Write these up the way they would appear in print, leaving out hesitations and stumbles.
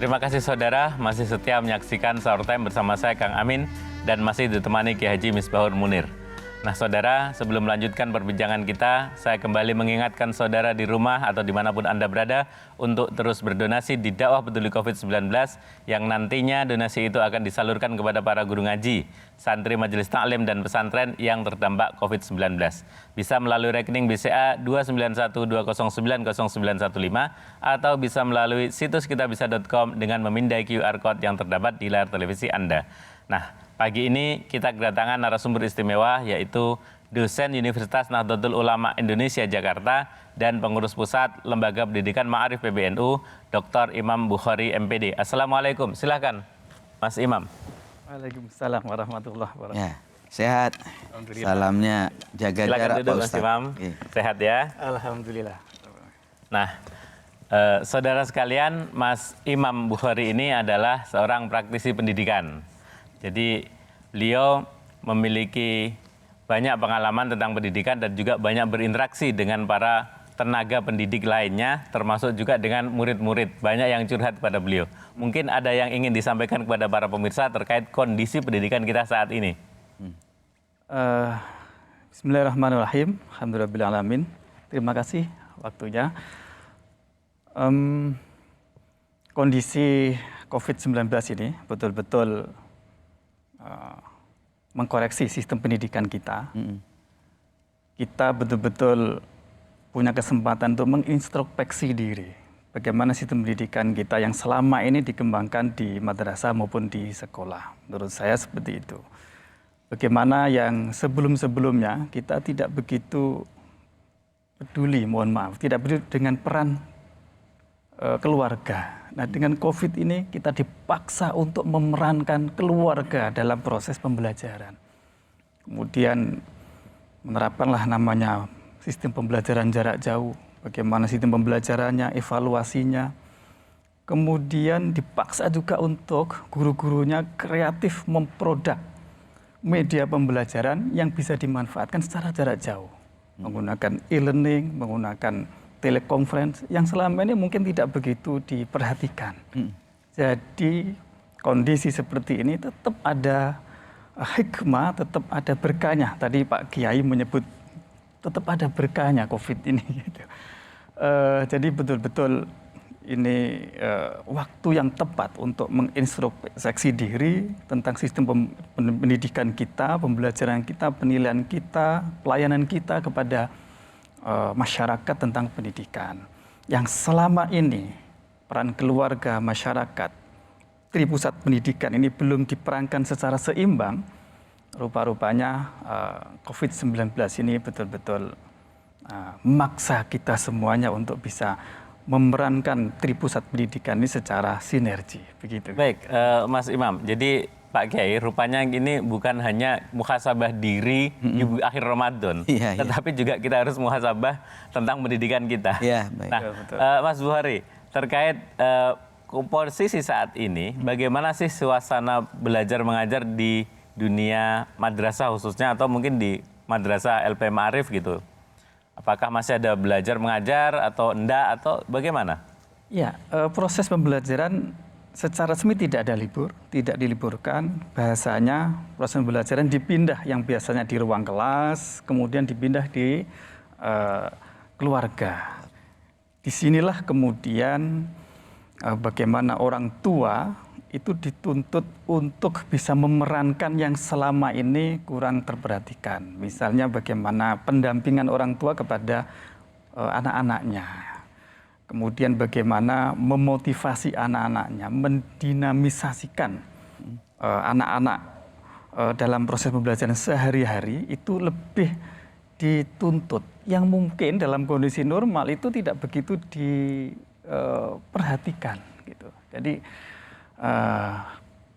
Terima kasih saudara, masih setia menyaksikan Sahur Time bersama saya Kang Amin dan masih ditemani Kiai Haji Misbahun Munir. Nah saudara, sebelum melanjutkan perbincangan kita, saya kembali mengingatkan saudara di rumah atau dimanapun Anda berada untuk terus berdonasi di dakwah peduli COVID-19 yang nantinya donasi itu akan disalurkan kepada para guru ngaji, santri majelis taklim dan pesantren yang terdampak COVID-19. Bisa melalui rekening BCA 29120900915 atau bisa melalui situs kitabisa.com dengan memindai QR Code yang terdapat di layar televisi Anda. Nah, pagi ini kita kedatangan narasumber istimewa yaitu dosen Universitas Nahdlatul Ulama Indonesia Jakarta dan pengurus pusat Lembaga Pendidikan Ma'arif PBNU, Dr. Imam Bukhari MPD. Assalamualaikum, silakan Mas Imam. Waalaikumsalam warahmatullahi wabarakatuh. Ya, sehat. Salamnya jaga Silakan jarak duduk Pak Mas Ustadz. Imam, sehat ya. Alhamdulillah. Nah, saudara sekalian, Mas Imam Bukhari ini adalah seorang praktisi pendidikan. Jadi beliau memiliki banyak pengalaman tentang pendidikan dan juga banyak berinteraksi dengan para tenaga pendidik lainnya, termasuk juga dengan murid-murid. Banyak yang curhat pada beliau. Mungkin ada yang ingin disampaikan kepada para pemirsa terkait kondisi pendidikan kita saat ini. Bismillahirrahmanirrahim. Alhamdulillahirrahmanirrahim. Terima kasih waktunya. Kondisi COVID-19 ini betul-betul mengkoreksi sistem pendidikan kita. Kita betul-betul punya kesempatan untuk mengintrospeksi diri. Bagaimana sistem pendidikan kita yang selama ini dikembangkan di madrasah maupun di sekolah. Menurut saya seperti itu. Bagaimana yang sebelum-sebelumnya kita tidak begitu peduli, mohon maaf, tidak peduli dengan peran keluarga. Nah, dengan COVID ini kita dipaksa untuk memerankan keluarga dalam proses pembelajaran. Kemudian menerapkanlah namanya sistem pembelajaran jarak jauh. Bagaimana sistem pembelajarannya, evaluasinya. Kemudian dipaksa juga untuk guru-gurunya kreatif memproduk media pembelajaran yang bisa dimanfaatkan secara jarak jauh. Menggunakan e-learning, menggunakan telekonferensi yang selama ini mungkin tidak begitu diperhatikan. Jadi kondisi seperti ini tetap ada hikmah, tetap ada berkahnya. Tadi Pak Kiai menyebut tetap ada berkahnya COVID ini. Gitu. Jadi betul-betul ini waktu yang tepat untuk mengintrospeksi diri tentang sistem pendidikan kita, pembelajaran kita, penilaian kita, pelayanan kita kepada masyarakat tentang pendidikan. Yang selama ini peran keluarga, masyarakat, tripusat pendidikan ini belum diperankan secara seimbang, rupa-rupanya COVID-19 ini betul-betul memaksa kita semuanya untuk bisa memerankan tripusat pendidikan ini secara sinergi. Begitu. Baik, Mas Imam, jadi Pak Kiai, rupanya ini bukan hanya muhasabah diri di akhir Ramadan, tetapi juga kita harus muhasabah tentang pendidikan kita. Baik. Nah, Mas Bukhari, terkait posisi saat ini, bagaimana sih suasana belajar mengajar di dunia madrasah khususnya atau mungkin di madrasah LP Ma'arif gitu? Apakah masih ada belajar mengajar atau enggak atau bagaimana? Ya, proses pembelajaran secara resmi tidak ada libur, tidak diliburkan. Bahasanya proses pembelajaran dipindah yang biasanya di ruang kelas, kemudian dipindah di keluarga. Disinilah kemudian bagaimana orang tua itu dituntut untuk bisa memerankan yang selama ini kurang terperhatikan. Misalnya bagaimana pendampingan orang tua kepada anak-anaknya. Kemudian bagaimana memotivasi anak-anaknya, mendinamisasikan anak-anak dalam proses pembelajaran sehari-hari itu lebih dituntut. Yang mungkin dalam kondisi normal itu tidak begitu diperhatikan. Gitu. Jadi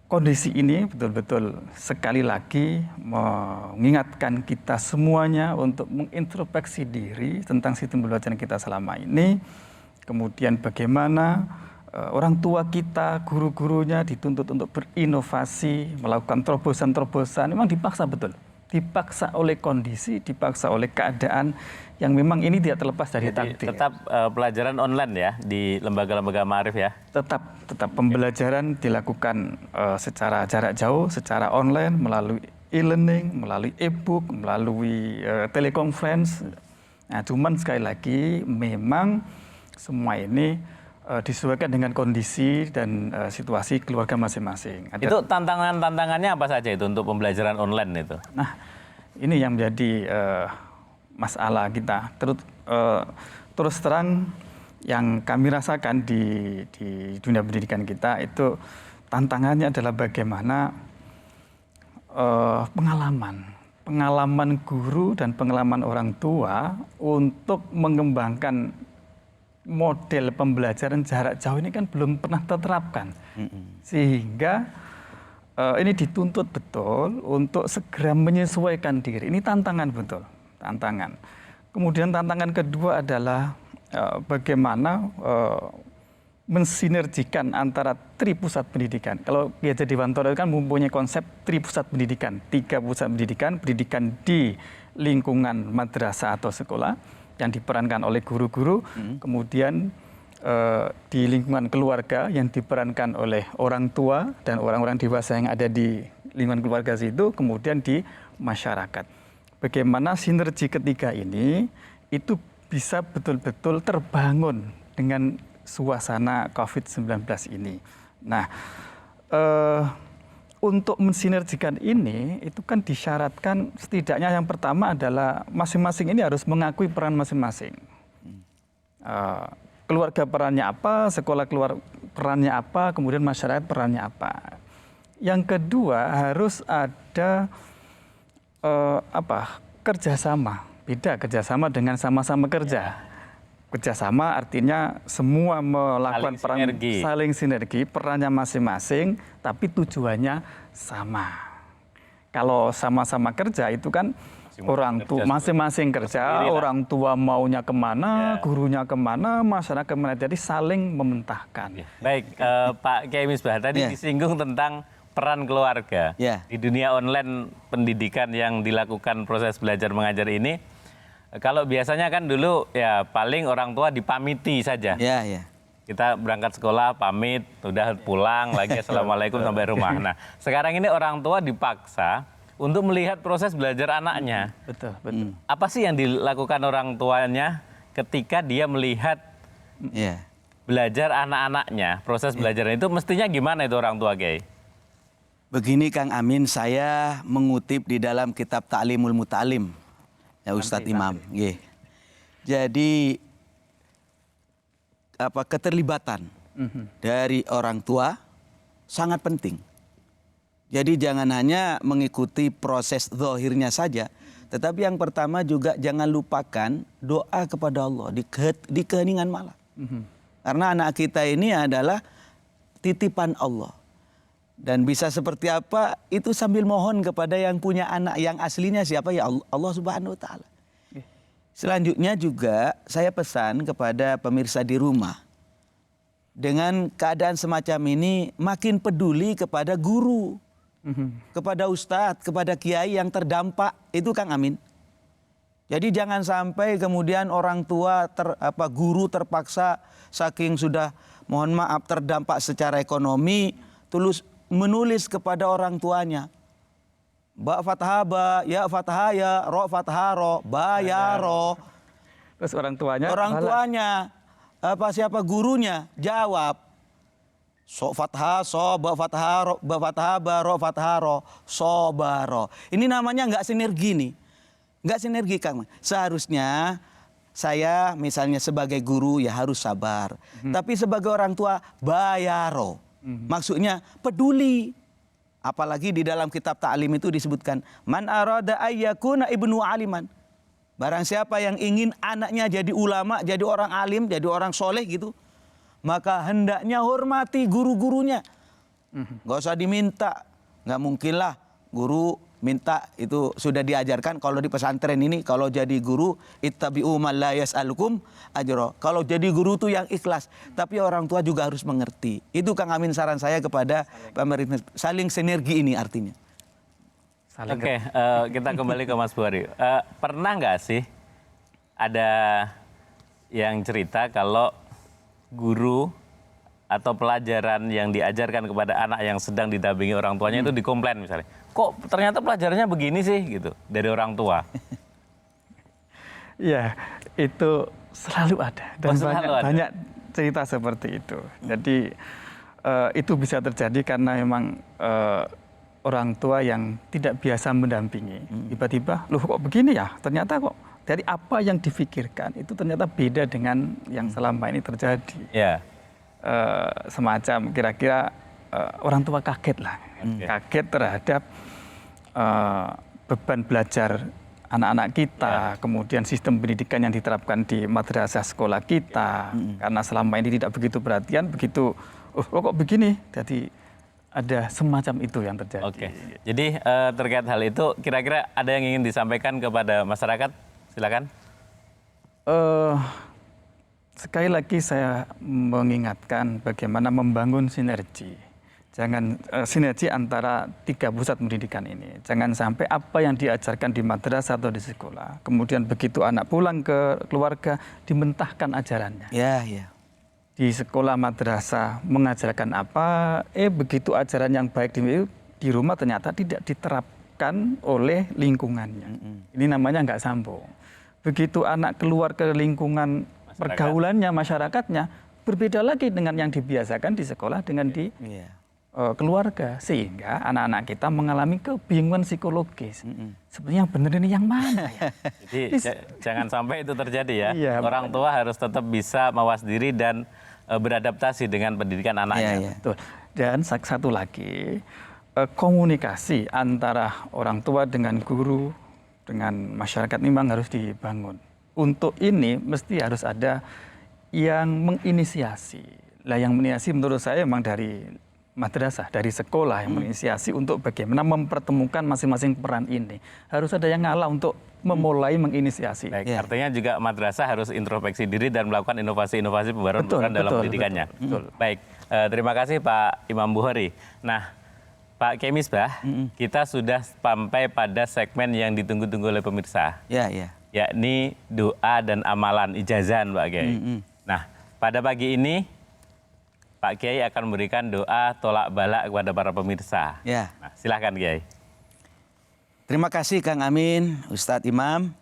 kondisi ini betul-betul sekali lagi mengingatkan kita semuanya untuk mengintrospeksi diri tentang sistem pembelajaran kita selama ini. Kemudian bagaimana orang tua kita, guru-gurunya dituntut untuk berinovasi, melakukan terobosan-terobosan. Memang dipaksa betul. Dipaksa oleh kondisi, dipaksa oleh keadaan yang memang ini tidak terlepas dari Jadi takdir. tetap pelajaran online ya di lembaga-lembaga ma'arif ya. Tetap pembelajaran dilakukan secara jarak jauh, secara online, melalui e-learning, melalui e-book, melalui teleconference. Nah, cuman sekali lagi memang semua ini disesuaikan dengan kondisi dan situasi keluarga masing-masing. Itu tantangannya apa saja itu untuk pembelajaran online itu? Nah, ini yang menjadi masalah kita. Terus terang yang kami rasakan di dunia pendidikan kita itu tantangannya adalah bagaimana pengalaman guru dan pengalaman orang tua untuk mengembangkan model pembelajaran jarak jauh ini kan belum pernah terterapkan. Sehingga ini dituntut betul untuk segera menyesuaikan diri. Ini tantangan betul, tantangan. Kemudian tantangan kedua adalah bagaimana mensinergikan antara tripusat pendidikan. Kalau Kiai Haji Dewantoro kan mempunyai konsep tripusat pendidikan, 3 pusat pendidikan, pendidikan di lingkungan madrasah atau sekolah yang diperankan oleh guru-guru, kemudian di lingkungan keluarga yang diperankan oleh orang tua dan orang-orang dewasa yang ada di lingkungan keluarga situ, kemudian di masyarakat. Bagaimana sinergi ketiga ini itu bisa betul-betul terbangun dengan suasana COVID-19 ini. Nah, untuk mensinergikan ini itu kan disyaratkan setidaknya yang pertama adalah masing-masing ini harus mengakui peran masing-masing. Keluarga perannya apa, sekolah perannya apa, kemudian masyarakat perannya apa. Yang kedua harus ada kerjasama. Beda kerjasama dengan sama-sama kerja. Kerjasama artinya semua melakukan peran saling sinergi, perannya masing-masing, tapi tujuannya sama. Kalau sama-sama kerja itu kan orang tua masing-masing kerja, orang tua maunya kemana, gurunya kemana, masyarakat kemana, jadi saling mementahkan. Baik, Pak Kiai Misbah tadi disinggung tentang peran keluarga di dunia online pendidikan yang dilakukan proses belajar mengajar ini. Kalau biasanya kan dulu ya paling orang tua dipamiti saja. Kita berangkat sekolah, pamit, udah pulang lagi, assalamualaikum sampai rumah. Nah, sekarang ini orang tua dipaksa untuk melihat proses belajar anaknya. Betul. Apa sih yang dilakukan orang tuanya ketika dia melihat belajar anak-anaknya, proses belajarnya itu mestinya gimana itu orang tua, Kiai? Begini Kang Amin, saya mengutip di dalam kitab Ta'limul Muta'alim, ya Ustadz Imam. Jadi keterlibatan dari orang tua sangat penting. Jadi jangan hanya mengikuti proses zahirnya saja, tetapi yang pertama juga jangan lupakan doa kepada Allah di keheningan malam. Karena anak kita ini adalah titipan Allah. Dan bisa seperti apa itu sambil mohon kepada yang punya anak yang aslinya siapa, ya Allah Subhanahu wa taala. Selanjutnya juga saya pesan kepada pemirsa di rumah, dengan keadaan semacam ini makin peduli kepada guru, kepada ustadz, kepada kiai yang terdampak itu Kang Amin. Jadi jangan sampai kemudian orang tua guru terpaksa saking sudah mohon maaf terdampak secara ekonomi tulus menulis kepada orang tuanya, ba fathah ba, ya fathah ya, ro fathah ro, ba ya ro. Terus orang tuanya siapa gurunya jawab so fathah so, ba fathah ro, ba fathah ba, ro fathah ro, so ba ro. Ini namanya nggak sinergi nih, nggak sinergi Kang. Seharusnya saya misalnya sebagai guru ya harus sabar, tapi sebagai orang tua bayaro. Maksudnya peduli. Apalagi di dalam kitab Ta'lim itu disebutkan man arada ayyakuna ibnu aliman. Barang siapa yang ingin anaknya jadi ulama, jadi orang alim, jadi orang soleh gitu, maka hendaknya hormati guru-gurunya. Gak usah diminta. Gak mungkin lah guru minta, itu sudah diajarkan kalau di pesantren ini, kalau jadi guru ittabi'u man la yas'alukum ajra. Kalau jadi guru itu yang ikhlas, tapi orang tua juga harus mengerti. Itu Kang Amin saran saya kepada pemerintah, saling sinergi ini artinya. Oke, kita kembali ke Mas Buhari. Pernah nggak sih ada yang cerita kalau guru atau pelajaran yang diajarkan kepada anak yang sedang didampingi orang tuanya itu dikomplain misalnya. Kok ternyata pelajarannya begini sih gitu dari orang tua. Ya, itu selalu ada dan selalu ada. banyak cerita seperti itu. Jadi itu bisa terjadi karena memang orang tua yang tidak biasa mendampingi. Tiba-tiba, loh kok begini ya? Ternyata kok dari apa yang difikirkan itu ternyata beda dengan yang selama ini terjadi. Ya. Semacam kira-kira orang tua kaget lah, kaget terhadap beban belajar anak-anak kita, kemudian sistem pendidikan yang diterapkan di madrasah sekolah kita, karena selama ini tidak begitu perhatian, begitu, oh kok begini, jadi ada semacam itu yang terjadi. Oke, jadi terkait hal itu, kira-kira ada yang ingin disampaikan kepada masyarakat? Silakan. Sekali lagi saya mengingatkan bagaimana membangun sinergi. Jangan sinergi antara 3 pusat pendidikan ini. Jangan sampai apa yang diajarkan di madrasah atau di sekolah, kemudian begitu anak pulang ke keluarga dimentahkan ajarannya. Ya, ya. Di sekolah madrasah mengajarkan apa, begitu ajaran yang baik di rumah ternyata tidak diterapkan oleh lingkungannya. Ini namanya nggak sambung. Begitu anak keluar ke lingkungan pergaulannya, masyarakatnya, berbeda lagi dengan yang dibiasakan di sekolah dengan di keluarga. Sehingga anak-anak kita mengalami kebingungan psikologis. Sebenarnya yang benar ini yang mana ya? Jadi jangan sampai itu terjadi ya. Iya, orang tua harus tetap bisa mawas diri dan beradaptasi dengan pendidikan anaknya. Betul. Dan satu lagi, komunikasi antara orang tua dengan guru, dengan masyarakat memang harus dibangun. Untuk ini mesti harus ada yang menginisiasi. Lah yang menginisiasi menurut saya memang dari madrasah, dari sekolah yang menginisiasi untuk bagaimana mempertemukan masing-masing peran ini. Harus ada yang ngalah untuk memulai menginisiasi. Baik, artinya juga madrasah harus introspeksi diri dan melakukan inovasi-inovasi pembaruan dalam pendidikannya. Betul. Baik, terima kasih Pak Imam Bukhari. Nah, Pak Kiai Misbah, kita sudah sampai pada segmen yang ditunggu-tunggu oleh pemirsa. Ya, ya. Yakni doa dan amalan ijazan Pak Kiai. Nah, pada pagi ini Pak Kiai akan memberikan doa tolak balak kepada para pemirsa. Ya. Nah, silahkan Kiai. Terima kasih Kang Amin, Ustadz Imam.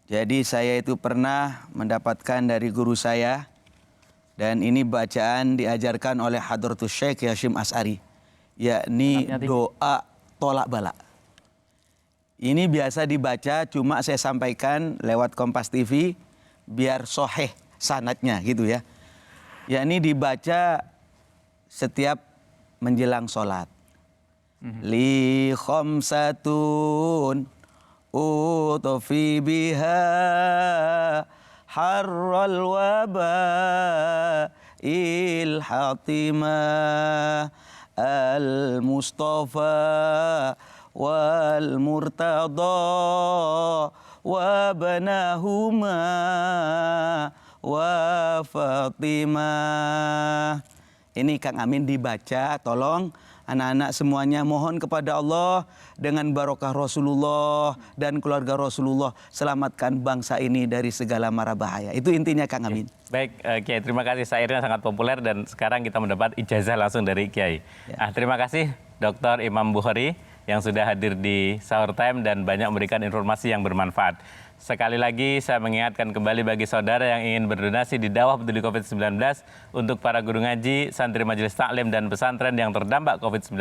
Jadi saya itu pernah mendapatkan dari guru saya, dan ini bacaan diajarkan oleh Hadratus Syekh Hasyim Asy'ari, yakni doa tolak balak. Ini biasa dibaca, cuma saya sampaikan lewat Kompas TV biar soheh sanadnya gitu ya. Yakni dibaca setiap menjelang sholat. Li khamsatun utofi biha harral waba il hatimah al mustafa wal murtada wa banahuma wa Fatimah. Ini Kang Amin dibaca, tolong anak-anak semuanya mohon kepada Allah dengan barokah Rasulullah dan keluarga Rasulullah, selamatkan bangsa ini dari segala mara bahaya. Itu intinya Kang Amin. Baik, Kiai, terima kasih. Syairnya sangat populer dan sekarang kita mendapat ijazah langsung dari Kiai. Terima kasih Dr. Imam Bukhari yang sudah hadir di Sahur Time dan banyak memberikan informasi yang bermanfaat. Sekali lagi saya mengingatkan kembali bagi saudara yang ingin berdonasi di Dakwah Peduli COVID-19 untuk para guru ngaji, santri majelis taklim dan pesantren yang terdampak COVID-19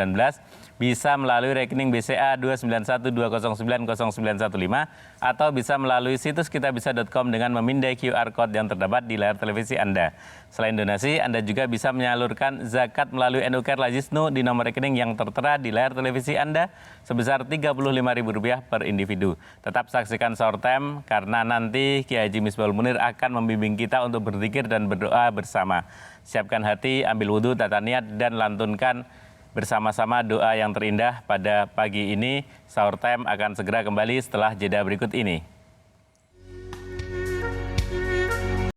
bisa melalui rekening BCA 29120900915 atau bisa melalui situs kitabisa.com dengan memindai QR Code yang terdapat di layar televisi Anda. Selain donasi, Anda juga bisa menyalurkan zakat melalui NU-Care Lajisnu di nomor rekening yang tertera di layar televisi Anda sebesar Rp35.000 per individu. Tetap saksikan Sahur Time karena nanti Kiai Haji Misbahul Munir akan membimbing kita untuk berzikir dan berdoa bersama. Siapkan hati, ambil wudhu, tata niat, dan lantunkan bersama-sama doa yang terindah pada pagi ini. Sahur Time akan segera kembali setelah jeda berikut ini.